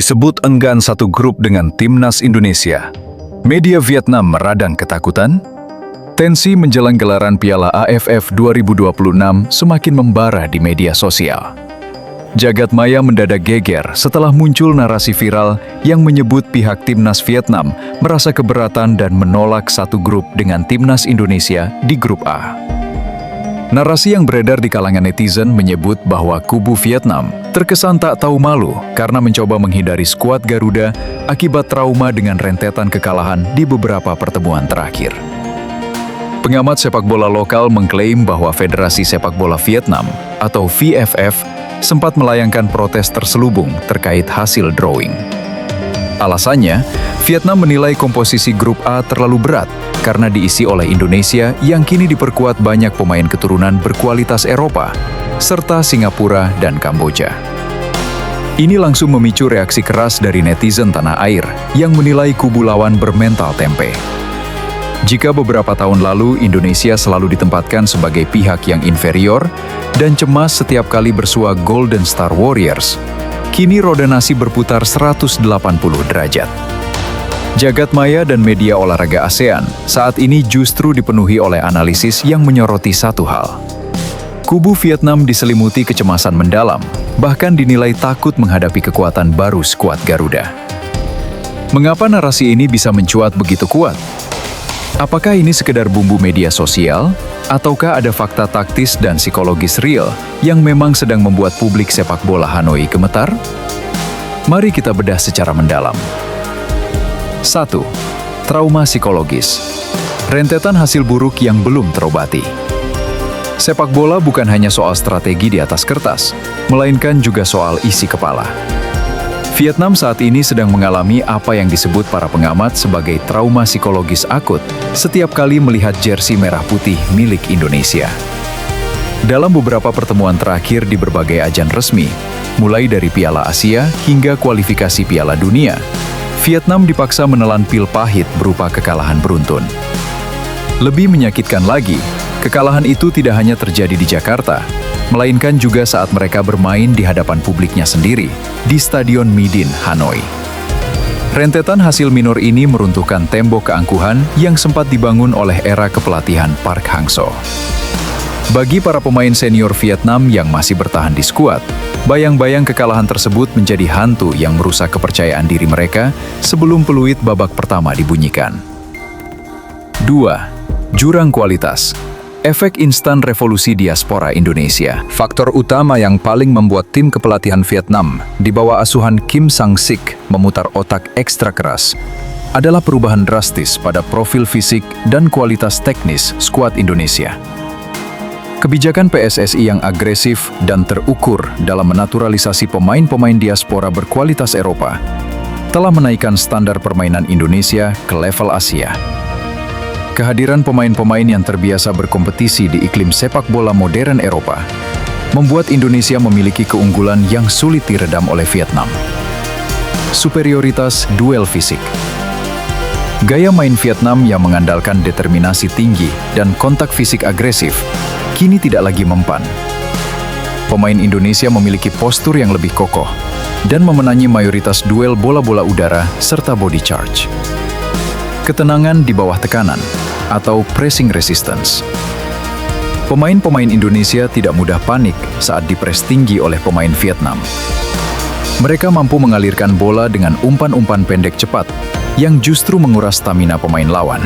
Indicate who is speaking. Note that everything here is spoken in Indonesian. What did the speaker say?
Speaker 1: Disebut enggan satu grup dengan timnas Indonesia. Media Vietnam meradang ketakutan. Tensi menjelang gelaran Piala AFF 2026 semakin membara di media sosial. Jagat maya mendadak geger setelah muncul narasi viral yang menyebut pihak timnas Vietnam merasa keberatan dan menolak satu grup dengan timnas Indonesia di grup A. Narasi yang beredar di kalangan netizen menyebut bahwa kubu Vietnam terkesan tak tahu malu karena mencoba menghindari skuad Garuda akibat trauma dengan rentetan kekalahan di beberapa pertemuan terakhir. Pengamat sepak bola lokal mengklaim bahwa Federasi Sepak Bola Vietnam atau VFF sempat melayangkan protes terselubung terkait hasil drawing. Alasannya, Vietnam menilai komposisi grup A terlalu berat karena diisi oleh Indonesia yang kini diperkuat banyak pemain keturunan berkualitas Eropa, serta Singapura dan Kamboja. Ini langsung memicu reaksi keras dari netizen tanah air yang menilai kubu lawan bermental tempe. Jika beberapa tahun lalu Indonesia selalu ditempatkan sebagai pihak yang inferior dan cemas setiap kali bersua Golden Star Warriors, kini roda nasi berputar 180 derajat. Jagat maya dan media olahraga ASEAN saat ini justru dipenuhi oleh analisis yang menyoroti satu hal. Kubu Vietnam diselimuti kecemasan mendalam, bahkan dinilai takut menghadapi kekuatan baru skuad Garuda. Mengapa narasi ini bisa mencuat begitu kuat? Apakah ini sekedar bumbu media sosial, ataukah ada fakta taktis dan psikologis real yang memang sedang membuat publik sepak bola Hanoi gemetar? Mari kita bedah secara mendalam. 1. Trauma psikologis. Rentetan hasil buruk yang belum terobati. Sepak bola bukan hanya soal strategi di atas kertas, melainkan juga soal isi kepala. Vietnam saat ini sedang mengalami apa yang disebut para pengamat sebagai trauma psikologis akut setiap kali melihat jersey merah putih milik Indonesia. Dalam beberapa pertemuan terakhir di berbagai ajang resmi, mulai dari Piala Asia hingga kualifikasi Piala Dunia, Vietnam dipaksa menelan pil pahit berupa kekalahan beruntun. Lebih menyakitkan lagi, kekalahan itu tidak hanya terjadi di Jakarta, melainkan juga saat mereka bermain di hadapan publiknya sendiri, di Stadion Midin, Hanoi. Rentetan hasil minor ini meruntuhkan tembok keangkuhan yang sempat dibangun oleh era kepelatihan Park Hang-seo. Bagi para pemain senior Vietnam yang masih bertahan di skuad, bayang-bayang kekalahan tersebut menjadi hantu yang merusak kepercayaan diri mereka sebelum peluit babak pertama dibunyikan. 2. Jurang kualitas. Efek instan revolusi diaspora Indonesia. Faktor utama yang paling membuat tim kepelatihan Vietnam di bawah asuhan Kim Sang-sik memutar otak ekstra keras adalah perubahan drastis pada profil fisik dan kualitas teknis skuad Indonesia. Kebijakan PSSI yang agresif dan terukur dalam menaturalisasi pemain-pemain diaspora berkualitas Eropa telah menaikkan standar permainan Indonesia ke level Asia. Kehadiran pemain-pemain yang terbiasa berkompetisi di iklim sepak bola modern Eropa membuat Indonesia memiliki keunggulan yang sulit diredam oleh Vietnam. Superioritas duel fisik. Gaya main Vietnam yang mengandalkan determinasi tinggi dan kontak fisik agresif kini tidak lagi mempan. Pemain Indonesia memiliki postur yang lebih kokoh dan memenangi mayoritas duel bola-bola udara serta body charge. Ketenangan di bawah tekanan atau pressing resistance. Pemain-pemain Indonesia tidak mudah panik saat dipres tinggi oleh pemain Vietnam. Mereka mampu mengalirkan bola dengan umpan-umpan pendek cepat yang justru menguras stamina pemain lawan.